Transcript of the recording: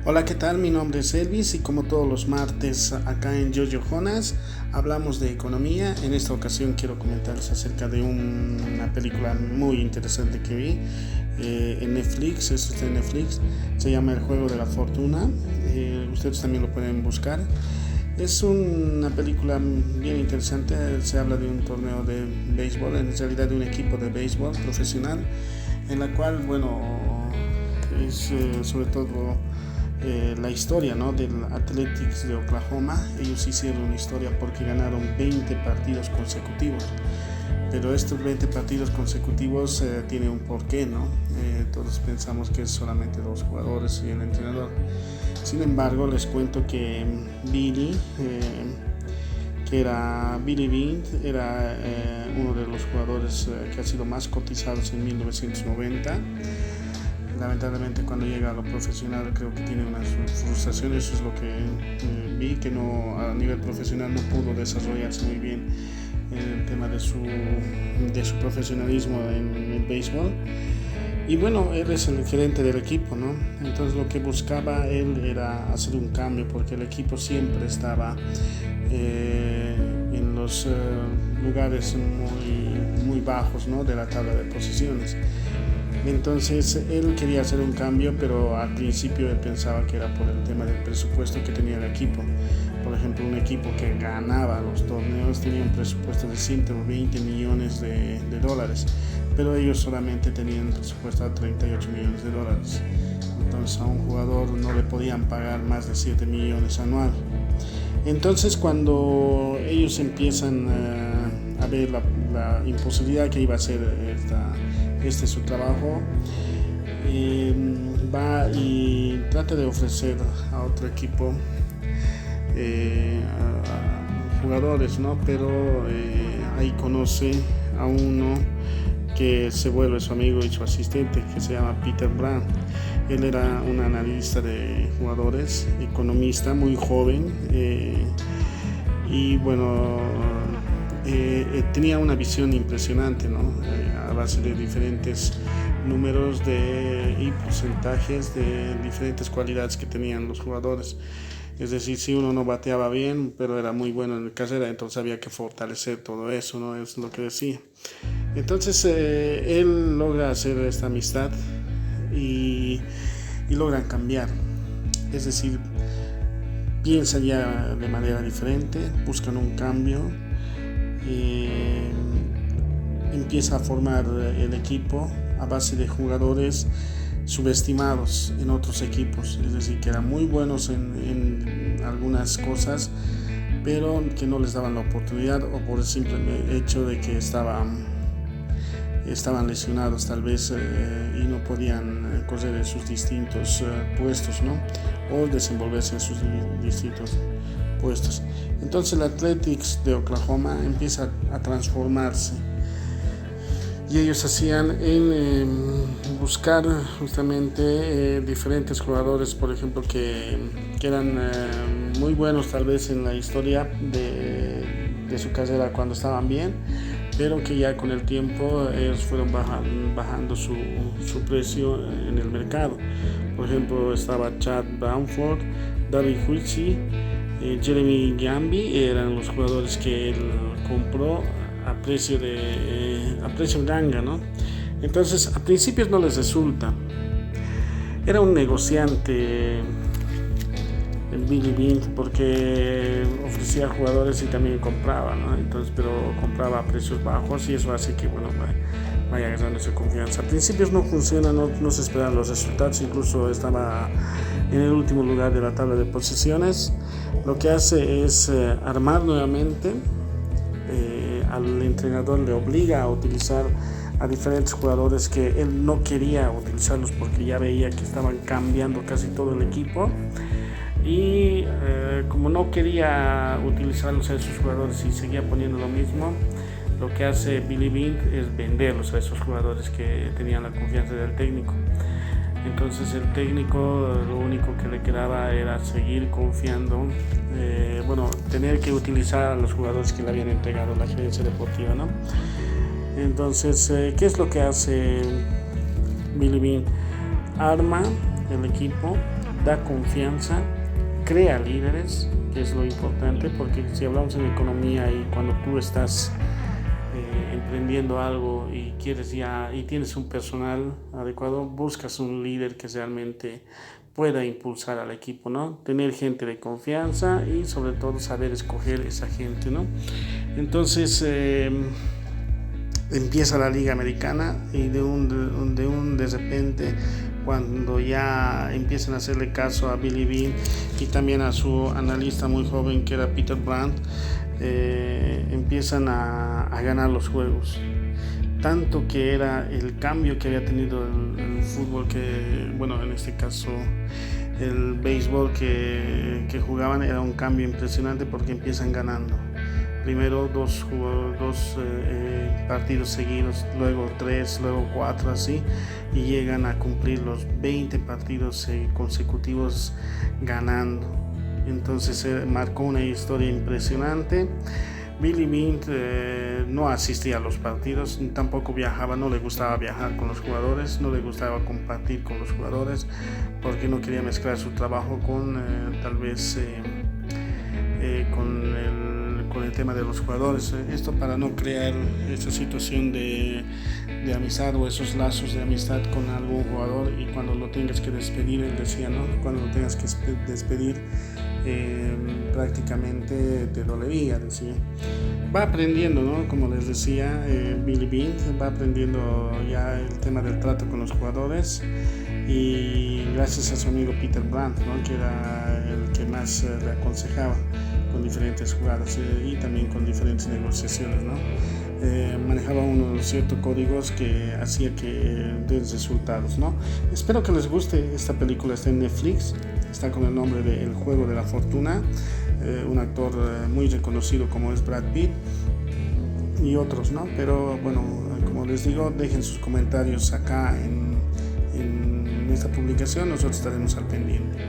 Hola, ¿qué tal? Mi nombre es Elvis y como todos los martes acá en Jojo Jonas hablamos de economía. En esta ocasión quiero comentarles acerca de una película muy interesante que vi en Netflix. Esto está en Netflix, se llama El Juego de la Fortuna. Ustedes también lo pueden buscar. Es una película bien interesante. Se habla de un torneo de béisbol, en realidad de un equipo de béisbol profesional, en la cual, es sobre todo la historia, ¿no?, del Athletics de Oklahoma. Ellos hicieron una historia porque ganaron 20 partidos consecutivos, pero estos 20 partidos consecutivos tienen un porqué, ¿no? Todos pensamos que es solamente los jugadores y el entrenador. Sin embargo, les cuento que Billy Beane, era uno de los jugadores que ha sido más cotizados en 1990. Lamentablemente, cuando llega a lo profesional, creo que tiene unas frustraciones. Eso es lo que vi, que no, a nivel profesional no pudo desarrollarse muy bien el tema de su profesionalismo en el béisbol. Y bueno, él es el gerente del equipo, ¿no? Entonces lo que buscaba él era hacer un cambio, porque el equipo siempre estaba en los lugares muy bajos, ¿no?, de la tabla de posiciones. Entonces él quería hacer un cambio, pero al principio él pensaba que era por el tema del presupuesto que tenía el equipo. Por ejemplo, un equipo que ganaba los torneos tenía un presupuesto de 120 millones de dólares, pero ellos solamente tenían presupuesto a 38 millones de dólares. Entonces a un jugador no le podían pagar más de 7 millones anual. Entonces, cuando ellos empiezan a ver la imposibilidad que iba a ser este su trabajo, va y trata de ofrecer a otro equipo a jugadores, ¿no? Pero ahí conoce a uno que se vuelve su amigo y su asistente, que se llama Peter Brown. Él era un analista de jugadores, economista, muy joven, y bueno, tenía una visión impresionante, ¿no? A base de diferentes números y porcentajes de diferentes cualidades que tenían los jugadores. Es decir, si uno no bateaba bien, pero era muy bueno en la carrera, entonces había que fortalecer todo eso, ¿no? Es lo que decía. Entonces él logra hacer esta amistad y logran cambiar. Es decir, piensan ya de manera diferente, buscan un cambio. Empieza a formar el equipo a base de jugadores subestimados en otros equipos, es decir, que eran muy buenos en algunas cosas, pero que no les daban la oportunidad, o por el simple hecho de que estaban lesionados tal vez, y no podían correr en sus distintos puestos, ¿no?, o desenvolverse en sus distintos puestos. Entonces el Athletics de Oklahoma empieza a transformarse, y ellos hacían en buscar justamente diferentes jugadores, por ejemplo, que eran muy buenos tal vez en la historia de su carrera cuando estaban bien, pero que ya con el tiempo ellos fueron bajando su precio en el mercado. Por ejemplo, estaba Chad Bamford, David Huichi, Jeremy Gamby, eran los jugadores que él compró a precio ganga, ¿no? Entonces, a principios no les resulta. Era un negociante el Billy Beane, porque ofrecía jugadores y también compraba, ¿no? Entonces, pero compraba a precios bajos, y eso hace que, vaya ganándose confianza. A principios no funciona, no se esperan los resultados, incluso estaba en el último lugar de la tabla de posiciones. Lo que hace es armar nuevamente. Al entrenador le obliga a utilizar a diferentes jugadores que él no quería utilizarlos, porque ya veía que estaban cambiando casi todo el equipo, y como no quería utilizarlos a esos jugadores y seguía poniendo lo mismo, lo que hace Billy Beane es venderlos a esos jugadores que tenían la confianza del técnico. Entonces el técnico lo único que le quedaba era seguir confiando, tener que utilizar a los jugadores que le habían entregado la gerencia deportiva, ¿no? Entonces, ¿qué es lo que hace Billy Beane? Arma el equipo da confianza, crea líderes, que es lo importante, porque si hablamos en economía y cuando tú estás emprendiendo algo y tienes un personal adecuado, buscas un líder que realmente pueda impulsar al equipo, ¿no? Tener gente de confianza y sobre todo saber escoger esa gente, ¿no? Entonces empieza la Liga Americana y de repente, cuando ya empiezan a hacerle caso a Billy Beane y también a su analista muy joven que era Peter Brandt, empiezan a ganar los juegos. Tanto que era el cambio que había tenido el fútbol, en este caso el béisbol que jugaban, era un cambio impresionante porque empiezan ganando. Primero dos partidos seguidos, luego 3, luego 4, así, y llegan a cumplir los 20 partidos consecutivos ganando. Entonces marcó una historia impresionante. Billy Beane no asistía a los partidos, tampoco viajaba, no le gustaba viajar con los jugadores, no le gustaba compartir con los jugadores, porque no quería mezclar su trabajo con con el tema de los jugadores. Esto para no crear esa situación de amistad o esos lazos de amistad con algún jugador, y cuando lo tengas que despedir, él decía, ¿no? Cuando lo tengas que despedir, prácticamente te dolería, decía. Va aprendiendo, ¿no? Como les decía, Billy Beane va aprendiendo ya el tema del trato con los jugadores, y gracias a su amigo Peter Brandt, ¿no? Que era el que más le aconsejaba con diferentes jugadas y también con diferentes negociaciones, ¿no? Manejaba unos ciertos códigos que hacía que den resultados, ¿no? Espero que les guste. Esta película está en Netflix, está con el nombre de El Juego de la Fortuna, un actor muy reconocido como es Brad Pitt y otros, ¿no? Pero bueno, como les digo, dejen sus comentarios acá en esta publicación, nosotros estaremos al pendiente.